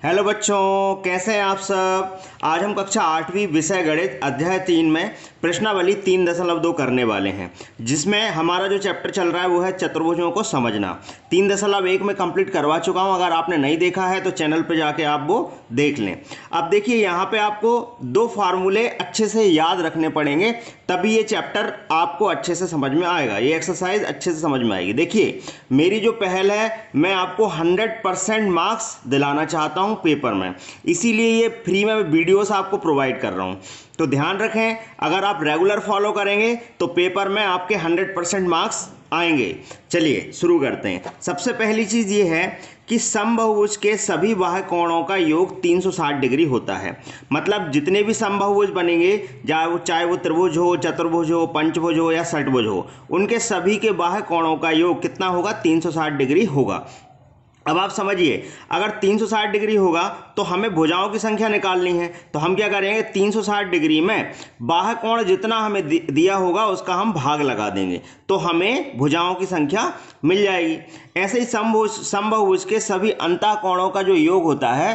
Hello बच्चों, कैसे हैं आप सब। आज हम कक्षा 8वीं विषय गणित अध्याय 3 में प्रश्नावली 3.2 करने वाले हैं, जिसमें हमारा जो चैप्टर चल रहा है वो है चतुर्भुजों को समझना। 3.1 में कंप्लीट करवा चुका हूं। अगर आपने नहीं देखा है तो चैनल पर जाके आप वो देख लें। अब देखिए, यहाँ पे आपको दो फार्मूले अच्छे से याद रखने पड़ेंगे, तभी ये चैप्टर आपको अच्छे से समझ में आएगा, ये एक्सरसाइज अच्छे से समझ में आएगी। देखिए, मेरी जो पहल है, मैं आपको 100% मार्क्स दिलाना चाहता हूं पेपर में, इसीलिए ये फ्री में वीडियोस आपको प्रोवाइड कर रहा हूं। तो ध्यान रखें, अगर आप रेगुलर फॉलो करेंगे तो पेपर में आपके 100% मार्क्स आएंगे। चलिए शुरू करते हैं। सबसे पहली चीज ये है कि समबाहुभुज के सभी बाह्य कोणों का योग 360 डिग्री होता है। मतलब जितने भी समबाहुभुज बनेंगे, चाहे वो त्रिभुज हो, चतुर्भुज हो, पंचभुज हो या षटभुज हो, उनके सभी के बाह्य कोणों का योग कितना होगा? 360 डिग्री होगा। अब आप समझिए, अगर 360 डिग्री होगा तो हमें भुजाओं की संख्या निकालनी है। तो हम क्या करेंगे? 360 डिग्री में बाह्य कोण जितना हमें दिया होगा उसका हम भाग लगा देंगे, तो हमें भुजाओं की संख्या मिल जाएगी। ऐसे ही समबाहुभुज के सभी अंतः कोणों का जो योग होता है,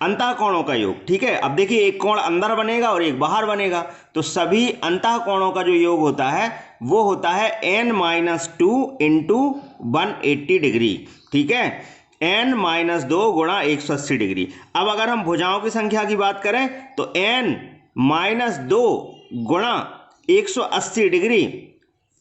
अंतः कोणों का योग, ठीक है। अब देखिए, एक कोण अंदर बनेगा और एक बाहर बनेगा, तो सभी अंतः कोणों का जो योग होता है वो होता है n-2 इंटू 180 डिग्री, ठीक है। n-2 गुणा 180 डिग्री। अब अगर हम भुजाओं की संख्या की बात करें तो n-2 गुणा 180 डिग्री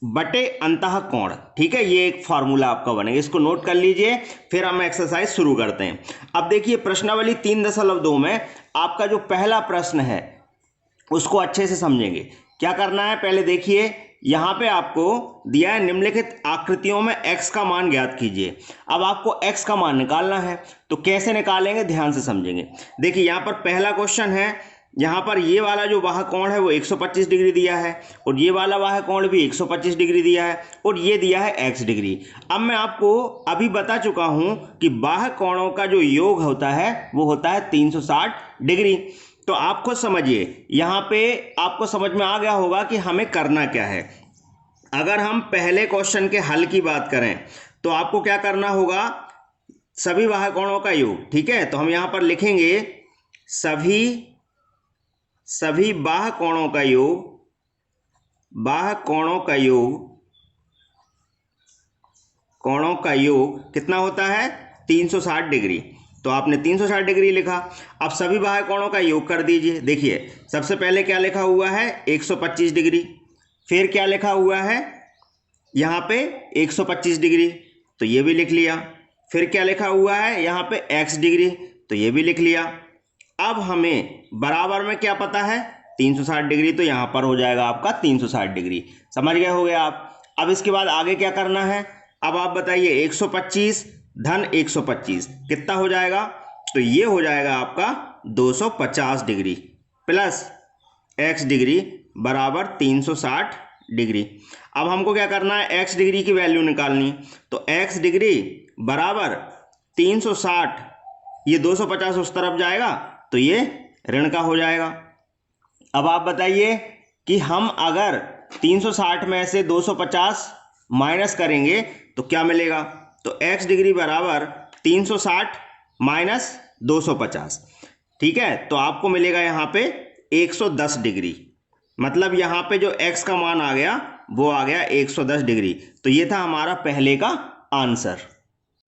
बटे अंतः कोण, ठीक है। ये एक फार्मूला आपका बनेगा, इसको नोट कर लीजिए, फिर हम एक्सरसाइज शुरू करते हैं। अब देखिए, प्रश्नावली 3.2 में आपका जो पहला प्रश्न है उसको अच्छे से समझेंगे। क्या करना है, पहले देखिए, यहां पे आपको दिया है निम्नलिखित आकृतियों में x का मान ज्ञात कीजिए। अब आपको x का मान निकालना है, तो कैसे निकालेंगे ध्यान से समझेंगे। देखिए, यहां पर पहला क्वेश्चन है, यहां पर ये वाला जो बाह्य कोण है वो 125 डिग्री दिया है, और ये वाला बाह्य कोण भी 125 डिग्री दिया है, और ये दिया है x डिग्री। अब मैं आपको अभी बता चुका हूं कि बाह्य कोणों का जो योग होता है वो होता है 360 डिग्री। तो आप खुद समझिए, यहां पे आपको समझ में आ गया होगा कि हमें करना क्या है। अगर हम पहले क्वेश्चन के हल की बात करें तो आपको क्या करना होगा? सभी बाह्य कोणों का योग, ठीक है। तो हम यहां पर लिखेंगे सभी बाह्य कोणों का योग, कोणों का योग कितना होता है? 360 डिग्री। तो आपने 360 डिग्री लिखा। अब सभी बाह्य कोणों का योग कर दीजिए। देखिए, सबसे पहले क्या लिखा हुआ है? 125 डिग्री। फिर क्या लिखा हुआ है यहाँ पे? 125 डिग्री, तो ये भी लिख लिया। फिर क्या लिखा हुआ है यहाँ पे? x डिग्री, तो ये भी लिख लिया। अब हमें बराबर में क्या पता है? 360 डिग्री, तो यहाँ पर हो जाएगा आपका 360 डिग्री। समझ गए होगे आप। अब इसके बाद आगे क्या करना है? अब आप बताइए, 125 धन 125 कितना हो जाएगा? तो ये हो जाएगा आपका 250 डिग्री प्लस x डिग्री बराबर 360 डिग्री। अब हमको क्या करना है? x डिग्री की वैल्यू निकालनी। तो x डिग्री बराबर 360, ये 250 उस तरफ जाएगा तो ये ऋण का हो जाएगा। अब आप बताइए कि हम अगर 360 में से 250 माइनस करेंगे तो क्या मिलेगा? तो x डिग्री बराबर 360 माइनस 250, ठीक है। तो आपको मिलेगा यहाँ पे 110 डिग्री। मतलब यहाँ पे जो x का मान आ गया वो आ गया 110 डिग्री। तो ये था हमारा पहले का आंसर।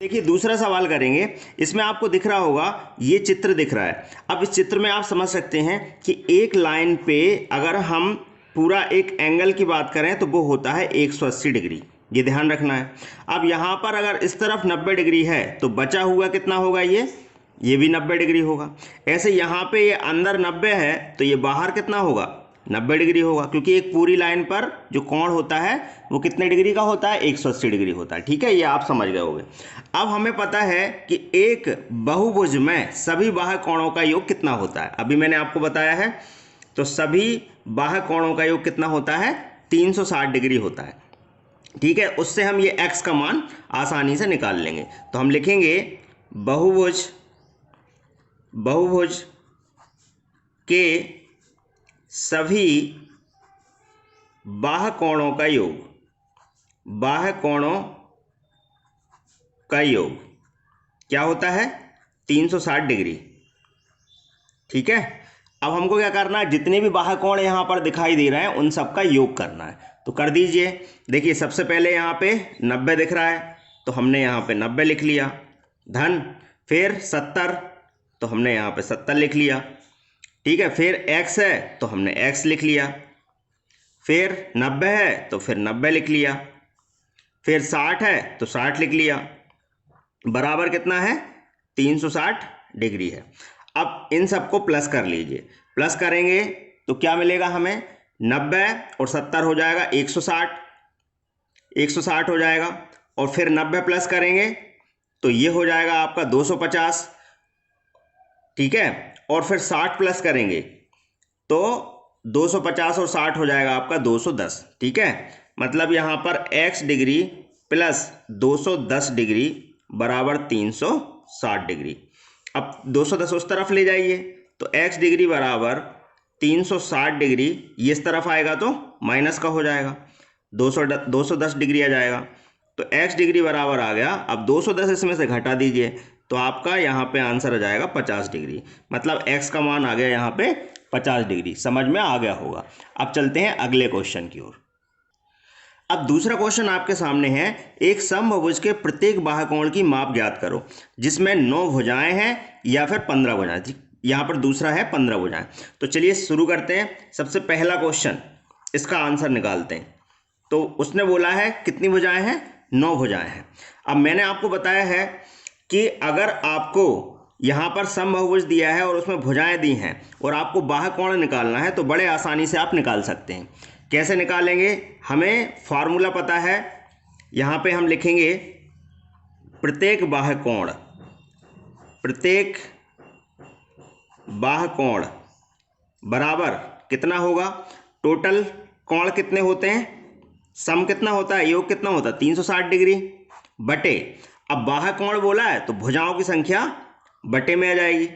देखिए, दूसरा सवाल करेंगे। इसमें आपको दिख रहा होगा, ये चित्र दिख रहा है। अब इस चित्र में आप समझ सकते हैं कि एक लाइन पे अगर हम पूरा एक एंगल की बात करें तो वो होता है 180 डिग्री, ये ध्यान रखना है। अब यहाँ पर अगर इस तरफ 90 डिग्री है तो बचा हुआ कितना होगा? ये भी 90 डिग्री होगा। ऐसे यहाँ पे ये अंदर 90 है तो ये बाहर कितना होगा? 90 डिग्री होगा, क्योंकि एक पूरी लाइन पर जो कोण होता है वो कितने डिग्री का होता है? 180 डिग्री होता है, ठीक है। ये आप समझ गए होंगे। अब हमें पता है कि एक बहुभुज में सभी बाह्य कोणों का योग कितना होता है, अभी मैंने आपको बताया है। तो सभी बाह्य कोणों का योग कितना होता है? 360 डिग्री होता है, ठीक है। उससे हम ये x का मान आसानी से निकाल लेंगे। तो हम लिखेंगे बहुभुज के सभी बाह्य कोणों का योग क्या होता है? 360 डिग्री, ठीक है। अब हमको क्या करना है, जितने भी बाह्य कोण यहाँ पर दिखाई दे रहे हैं उन सबका योग करना है। तो कर दीजिए। देखिए सबसे पहले यहाँ पे 90 दिख रहा है तो हमने यहाँ पे 90 लिख लिया, धन। फिर 70 तो हमने यहाँ पे 70 लिख लिया, ठीक है। फिर x है तो हमने x लिख लिया। फिर 90 है तो फिर 90 लिख लिया। फिर 60 है तो 60 लिख लिया। बराबर कितना है, 360 डिग्री है। अब इन सबको प्लस कर लीजिए। प्लस करेंगे तो क्या मिलेगा हमें, 90 और 70 हो जाएगा 160, 160 हो जाएगा। और फिर 90 प्लस करेंगे तो ये हो जाएगा आपका 250, ठीक है। और फिर 60 प्लस करेंगे तो 250 और 60 हो जाएगा आपका 210, ठीक है। मतलब यहाँ पर x डिग्री प्लस 210 डिग्री बराबर 360 डिग्री। अब 210 उस तरफ ले जाइए तो x डिग्री बराबर 360 डिग्री, ये इस तरफ आएगा तो माइनस का हो जाएगा, 210 डिग्री आ जाएगा। तो x डिग्री बराबर आ गया, अब 210 इसमें से घटा दीजिए तो आपका यहाँ पे आंसर आ जाएगा 50 डिग्री। मतलब x का मान आ गया यहाँ पे 50 डिग्री। समझ में आ गया होगा। अब चलते हैं अगले क्वेश्चन की ओर। अब दूसरा क्वेश्चन आपके सामने है, एक समभुज के प्रत्येक बाह्य कोण की माप ज्ञात करो जिसमें 9 भुजाएं हैं या फिर 15 भुजाएं। यहाँ पर दूसरा है 15 भुजाएं। तो चलिए शुरू करते हैं। सबसे पहला क्वेश्चन, इसका आंसर निकालते हैं। तो उसने बोला है कितनी भुजाएं हैं, 9 भुजाएं हैं। अब मैंने आपको बताया है कि अगर आपको यहाँ पर समभुज दिया है और उसमें भुजाएं दी हैं और आपको बाह्य कोण निकालना है तो बड़े आसानी से आप निकाल सकते हैं। कैसे निकालेंगे, हमें फॉर्मूला पता है। यहाँ पे हम लिखेंगे प्रत्येक बाह्य कोण, प्रत्येक बाह्य कोण बराबर कितना होगा, टोटल कोण कितने होते हैं, सम कितना होता है, योग कितना होता है 360 डिग्री बटे, अब बाह्य कोण बोला है तो भुजाओं की संख्या बटे में आ जाएगी,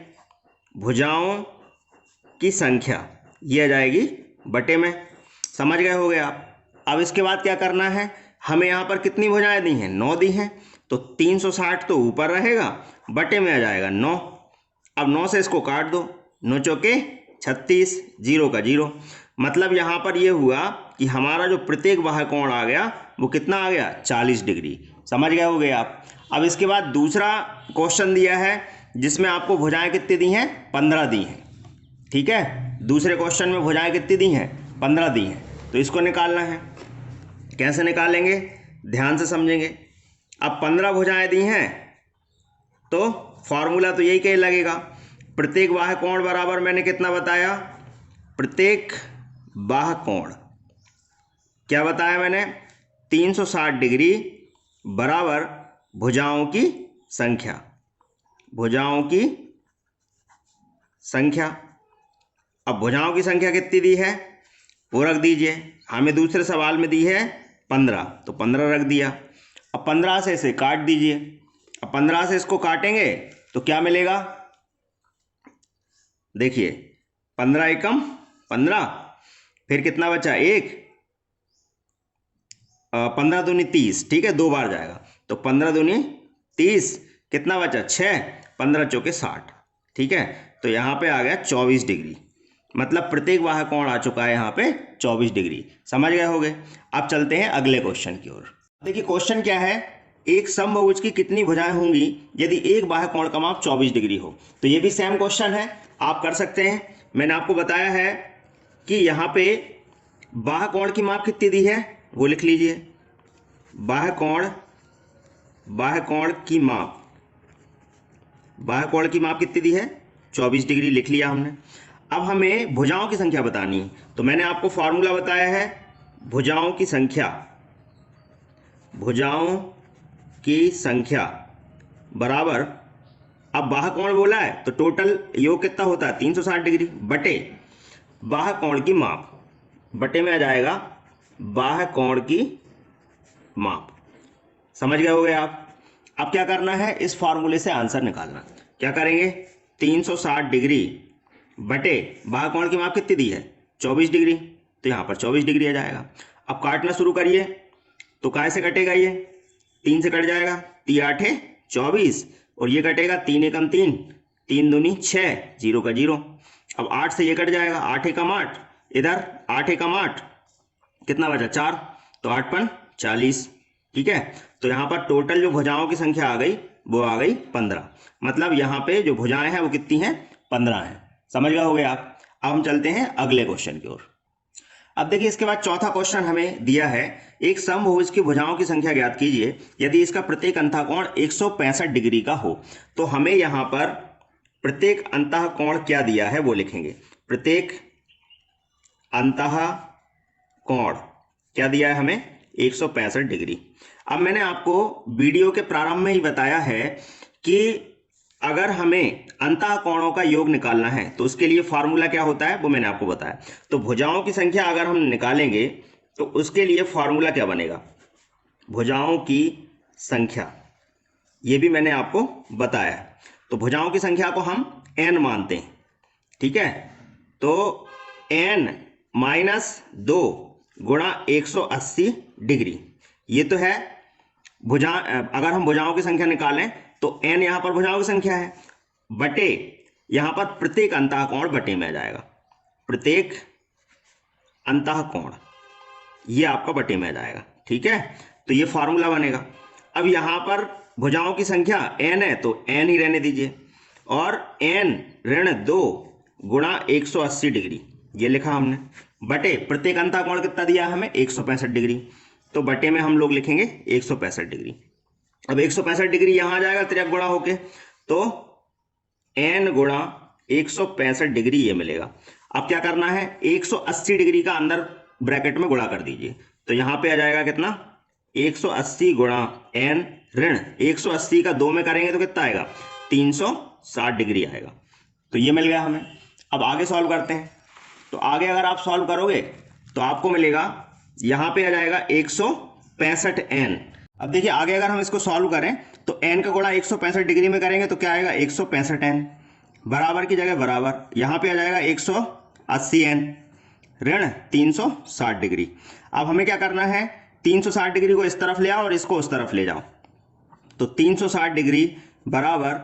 भुजाओं की संख्या ये आ जाएगी बटे में। समझ गए होगे आप। अब इसके बाद क्या करना है, हमें यहाँ पर कितनी भुजाएं दी हैं, 9 दी हैं, तो 360 तो ऊपर रहेगा, बटे में आ जाएगा 9। अब 9 से इसको काट दो, 9 चौके 36, 0 का 0। मतलब यहाँ पर ये हुआ कि हमारा जो प्रत्येक बाह्य कोण आ गया वो कितना आ गया, 40 डिग्री। समझ गए होगे आप। अब इसके बाद दूसरा क्वेश्चन दिया है जिसमें आपको भुजाएं कितनी दी हैं, 15 दी हैं, ठीक है। दूसरे क्वेश्चन में भुजाएं कितनी दी हैं, 15 दी हैं। तो इसको निकालना है। कैसे निकालेंगे, ध्यान से समझेंगे। अब 15 भुजाएं दी हैं तो फॉर्मूला तो यही कहीं लगेगा, प्रत्येक बाह्य कोण बराबर मैंने कितना बताया, प्रत्येक बाह्य कोण क्या बताया मैंने, 360 डिग्री बराबर भुजाओं की संख्या, भुजाओं की संख्या। अब भुजाओं की संख्या कितनी दी है वो रख दीजिए। हमें दूसरे सवाल में दी है 15, तो 15 रख दिया। अब 15 से इसे काट दीजिए। अब 15 से इसको काटेंगे तो क्या मिलेगा, देखिए 15 एकम 15, फिर कितना बचा 1, 15 दूनी 30, ठीक है, 2 बार जाएगा तो 15 दूनी 30, कितना बचा 6, 15 चौके 60, ठीक है। तो यहाँ पे आ गया 24 डिग्री। मतलब प्रत्येक बाह्य कोण आ चुका है यहाँ पे 24 डिग्री। समझ गए होगे। अब चलते हैं अगले क्वेश्चन की ओर। देखिए क्वेश्चन क्या है, एक समभुज की कितनी भुजाएं होंगी यदि एक बाह्य कोण का माप 24 डिग्री हो। तो ये भी सेम क्वेश्चन है, आप कर सकते हैं। मैंने आपको बताया है कि यहाँ पे बाह्य कोण की माप कितनी दी है वो लिख लीजिए। बाह्य कोण की माप, बाह्य कोण की माप कितनी दी है, 24 डिग्री लिख लिया हमने। अब हमें भुजाओं की संख्या बतानी है। तो मैंने आपको फॉर्मूला बताया है, भुजाओं की संख्या, भुजाओं की संख्या बराबर, अब बाह्य कोण बोला है तो टोटल योग कितना होता है 360 डिग्री बटे बाह्य कोण की माप, बटे में आ जाएगा बाह्य कोण की माप। समझ गए होगे आप। अब क्या करना है, इस फॉर्मूले से आंसर निकालना। क्या करेंगे, 360 डिग्री बटे बाह्य कोण की माप कितनी दी है 24 डिग्री, तो यहाँ पर 24 डिग्री आ जाएगा। अब काटना शुरू करिए। तो काय से कटेगा, ये 3 से कट जाएगा, 3 8 24, और ये कटेगा 3 एकम 3, 3 दूनी 6, 0 का 0। अब 8 से ये कट जाएगा, 8 एकम 8, इधर 8 एकम 8, कितना बचा 4, तो 8 पन 40। ठीक है, तो यहाँ पर टोटल जो भुजाओं की संख्या आ गई वो आ गई 15। मतलब यहाँ पे जो भुजाएं हैं वो कितनी हैं, 15 हैं। समझ गए होगे आप। अब हम चलते हैं अगले क्वेश्चन की ओर। अब देखिए इसके बाद चौथा क्वेश्चन हमें दिया है, एक समभुज की भुजाओं की संख्या ज्ञात कीजिए यदि इसका प्रत्येक अंतःकोण 165 डिग्री का हो। तो हमें यहाँ पर प्रत्येक अंतःकोण क्या दिया है वो लिखेंगे। प्रत्येक अंतःकोण क्या दिया है हमें, 165 डिग्री। अब मैंने आपको वीडियो के प्रारंभ में ही बताया है कि अगर हमें अंतःकोणों का योग निकालना है तो उसके लिए फॉर्मूला क्या होता है वो मैंने आपको बताया। तो भुजाओं की संख्या अगर हम निकालेंगे तो उसके लिए फॉर्मूला क्या बनेगा, भुजाओं की संख्या, ये भी मैंने आपको बताया। तो भुजाओं की संख्या को हम n मानते हैं। ठीक है, तो n -2 गुणा 180 डिग्री, ये तो है भुजा। अगर हम भुजाओं की संख्या निकालें तो n यहां पर भुजाओं की संख्या है, बटे यहां पर प्रत्येक अंतःकोण बटे में आ जाएगा। प्रत्येक अंतःकोण ये आपका बटे में आ जाएगा। ठीक है, तो ये फॉर्मूला बनेगा। अब यहां पर भुजाओं की संख्या n है तो n ही रहने दीजिए, और n -2 गुणा 180 डिग्री ये लिखा हमने, बटे प्रत्येक अंतःकोण कितना दिया हमें, 165 डिग्री। तो बटे में हम लोग लिखेंगे 165 डिग्री। अब 165 डिग्री यहां आ जाएगा तिर्यक गुणा होके, तो n गुणा 165 डिग्री ये मिलेगा। अब क्या करना है, 180 डिग्री का अंदर ब्रैकेट में गुणा कर दीजिए, तो यहां पे आ जाएगा कितना, 180 गुणा n ऋण 180 का 2 में करेंगे तो कितना आएगा, 360 डिग्री आएगा। तो ये मिल गया हमें। अब आगे सॉल्व करते हैं। तो आगे अगर आप सॉल्व करोगे तो आपको मिलेगा, यहां पे आ जाएगा 165n। अब देखिए आगे अगर हम इसको सॉल्व करें तो n का गुणा 165 डिग्री में करेंगे तो क्या आएगा, 165n, बराबर की जगह बराबर, यहां पे आ जाएगा 180n ऋण 360 डिग्री। अब हमें क्या करना है, 360 डिग्री को इस तरफ ले आओ और इसको उस तरफ ले जाओ। तो 360 डिग्री बराबर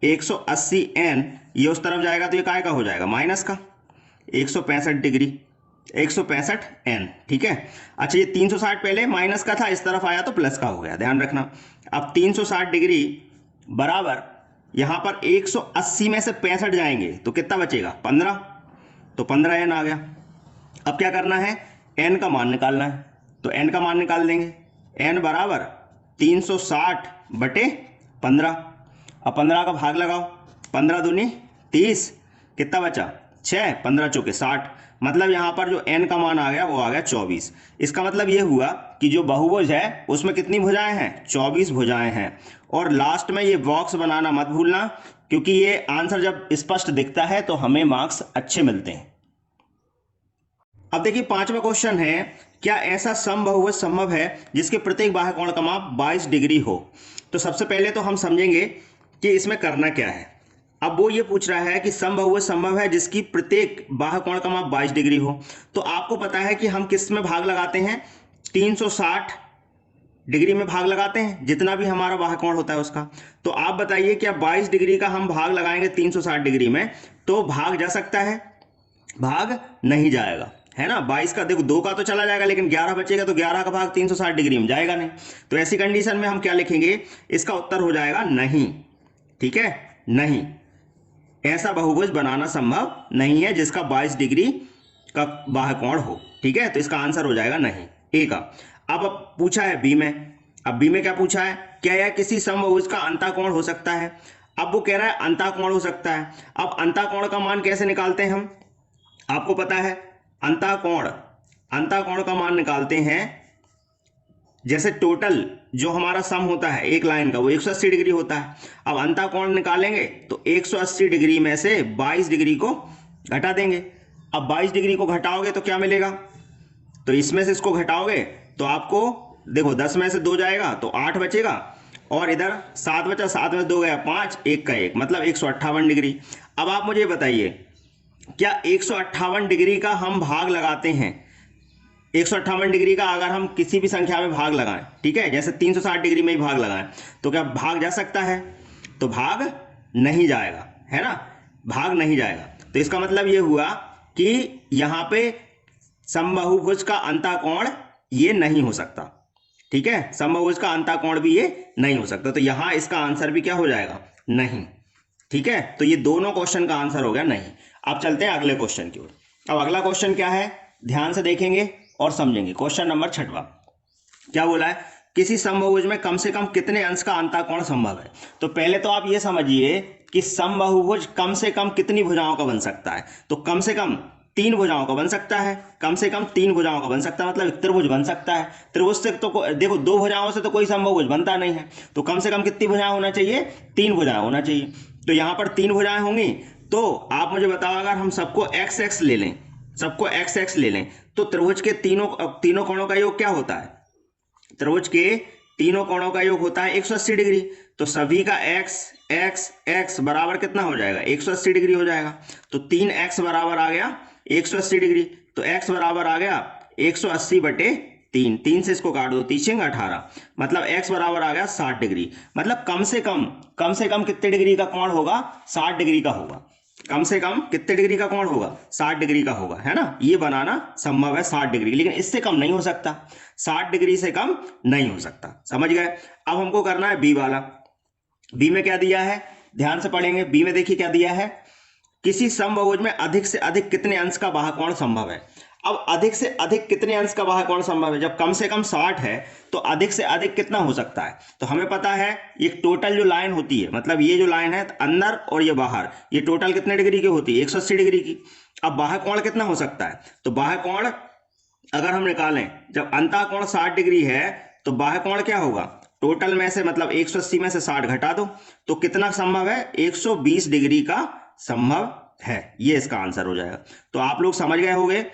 180n, ये उस तरफ जाएगा तो ये काय का हो जाएगा, माइनस का, 165 डिग्री 165n। ठीक है, अच्छा ये 360 पहले माइनस का था, इस तरफ आया तो प्लस का हो गया, ध्यान रखना। अब 360 डिग्री बराबर यहां पर 180 में से 65 जाएंगे तो कितना बचेगा, 15, तो 15n आ गया। अब क्या करना है, n का मान निकालना है, तो n का मान निकाल देंगे। n बराबर 360 बटे 15। अब 15 का भाग लगाओ, 15 दूनी 30, कितना बचा 6, 15 चौके 60। मतलब यहां पर जो n का मान आ गया वो आ गया 24। इसका मतलब ये हुआ कि जो बहुभुज है उसमें कितनी भुजाएं हैं, 24 भुजाएं हैं। और लास्ट में ये बॉक्स बनाना मत भूलना, क्योंकि ये आंसर जब स्पष्ट दिखता है तो हमें मार्क्स अच्छे मिलते हैं। अब देखिए पांचवा क्वेश्चन है, क्या ऐसा समबहुभुज संभव है जिसके प्रत्येक बाह्य कोण का माप 22 डिग्री हो। तो सबसे पहले तो हम समझेंगे कि इसमें करना क्या है। अब वो ये पूछ रहा है कि समबहुभुज संभव है जिसकी प्रत्येक बाह्य कोण का माप 22 डिग्री हो। तो आपको पता है कि हम किस में भाग लगाते हैं, 360 डिग्री में भाग लगाते हैं, जितना भी हमारा बाह्य कोण होता है उसका। तो आप बताइए क्या 22 डिग्री का हम भाग लगाएंगे 360 डिग्री में तो भाग जा सकता है, भाग नहीं जाएगा, है ना। 22 का देखो 2 का तो चला जाएगा, लेकिन 11 बचेगा, तो 11 का भाग 360 डिग्री में जाएगा नहीं। तो ऐसी कंडीशन में हम क्या लिखेंगे, इसका उत्तर हो जाएगा नहीं। ठीक है, नहीं, ऐसा बहुभुज बनाना संभव नहीं है जिसका 22 डिग्री का बाह्य कोण हो। ठीक है, तो इसका आंसर हो जाएगा नहीं, ए का। अब पूछा है बी में, अब बी में क्या पूछा है, क्या यह किसी समबहुभुज का अंतःकोण हो सकता है। अब वो कह रहा है अंतःकोण हो सकता है। अब अंतःकोण का मान कैसे निकालते हैं हम, आपको पता है अंतःकोण का मान निकालते हैं, जैसे टोटल जो हमारा सम होता है एक लाइन का वो 180 डिग्री होता है। अब अंतःकोण निकालेंगे तो 180 डिग्री में से 22 डिग्री को घटा देंगे। अब 22 डिग्री को घटाओगे तो क्या मिलेगा, तो इसमें से इसको घटाओगे तो आपको देखो 10 में से 2 जाएगा तो 8 बचेगा, और इधर 7 बचा, 7 में 2 गया 5, 1 का 1, मतलब 158 डिग्री। अब आप मुझे बताइए क्या 158 डिग्री का हम भाग लगाते हैं, 158 डिग्री का अगर हम किसी भी संख्या में भाग लगाएं, ठीक है, जैसे 360 डिग्री में ही भाग लगाएं, तो क्या भाग जा सकता है, तो भाग नहीं जाएगा। है ना, भाग नहीं जाएगा। तो इसका मतलब ये हुआ कि यहाँ पे समबाहुभुज का अंतःकोण ये नहीं हो सकता, ठीक है, समबाहुभुज का अंतःकोण भी ये नहीं हो सकता। तो यहां इसका आंसर भी क्या हो जाएगा, नहीं, ठीक है। तो ये दोनों क्वेश्चन का आंसर हो गया नहीं। अब चलते हैं अगले क्वेश्चन की ओर। अब अगला क्वेश्चन क्या है, ध्यान से देखेंगे और समझेंगे। क्वेश्चन नंबर 6वां क्या बोला है, किसी समबाहुभुज में कम से कम कितने अंश का अंतःकोण संभव है। तो पहले तो आप ये समझिए कि समबाहुभुज कम से कम कितनी भुजाओं का बन सकता है। तो कम से कम 3 भुजाओं का बन सकता है, कम से कम 3 भुजाओं का बन सकता है, मतलब एक त्रिभुज बन सकता है। त्रिभुज से तो देखो 2 भुजाओं से तो कोई समबाहुभुज बनता नहीं है, तो कम से कम कितनी भुजाएं होना चाहिए, 3 भुजाएं होना चाहिए। तो यहां पर 3 भुजाएं होंगी। तो आप मुझे बताओ, अगर हम सबको एक्स एक्स ले लें, सबको एक्स एक्स ले लें, तो त्रिभुज के तीनों कोणों का योग क्या होता है, त्रिभुज के तीनों कोणों का योग होता है 180 डिग्री। तो सभी का x x x बराबर कितना हो जाएगा, 180 डिग्री हो जाएगा। तो 3x बराबर आ गया 180 डिग्री। तो x बराबर आ गया 180/3, 3 से इसको काट दो, 3 18, मतलब x बराबर आ गया 60 डिग्री। मतलब कम से कम कितने डिग्री का कोण होगा, 60 डिग्री का होगा। कम से कम कितने डिग्री का कोण होगा, 60 डिग्री का होगा, है ना। ये बनाना संभव है 60 डिग्री, लेकिन इससे कम नहीं हो सकता, 60 डिग्री से कम नहीं हो सकता, समझ गए। अब हमको करना है बी वाला। बी में क्या दिया है, ध्यान से पढ़ेंगे। बी में देखिए क्या दिया है, किसी समबाहुभुज में अधिक से अधिक कितने अंश का बाह्यकोण संभव है। अब अधिक से अधिक कितने अंश का बाह्यकोण संभव है, जब कम से कम 60 है तो अधिक से अधिक कितना हो सकता है। तो हमें पता है ये टोटल जो लाइन होती है, मतलब ये जो लाइन है अंदर और ये बाहर, ये टोटल कितने डिग्री की होती है, 180 डिग्री की। अब बाह्यकोण कितना हो सकता है, तो बाह्यकोण अगर हम निकालें, जब अंतःकोण 60 डिग्री है तो बाह्यकोण क्या होगा, टोटल में से मतलब 180 में से 60 घटा दो, तो कितना संभव है, 120 डिग्री का संभव है। ये इसका आंसर हो जाएगा। तो आप लोग समझ गए होंगे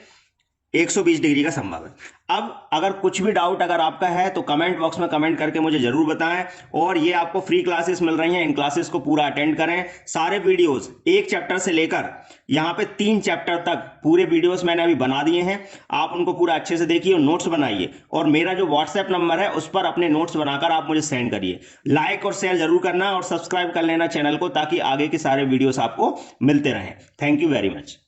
120 डिग्री का संभव है। अब अगर कुछ भी डाउट अगर आपका है तो कमेंट बॉक्स में कमेंट करके मुझे जरूर बताएं। और ये आपको फ्री क्लासेस मिल रही हैं, इन क्लासेस को पूरा अटेंड करें। सारे वीडियोस एक चैप्टर से लेकर यहाँ पे 3 चैप्टर तक पूरे वीडियोस मैंने अभी बना दिए हैं। आप उनको पूरा अच्छे से देखिए और नोट्स बनाइए, और मेरा जो व्हाट्सएप नंबर है उस पर अपने नोट्स बनाकर आप मुझे सेंड करिए। लाइक और शेयर जरूर करना और सब्सक्राइब कर लेना चैनल को, ताकि आगे के सारे वीडियोस आपको मिलते रहें। Thank you very much.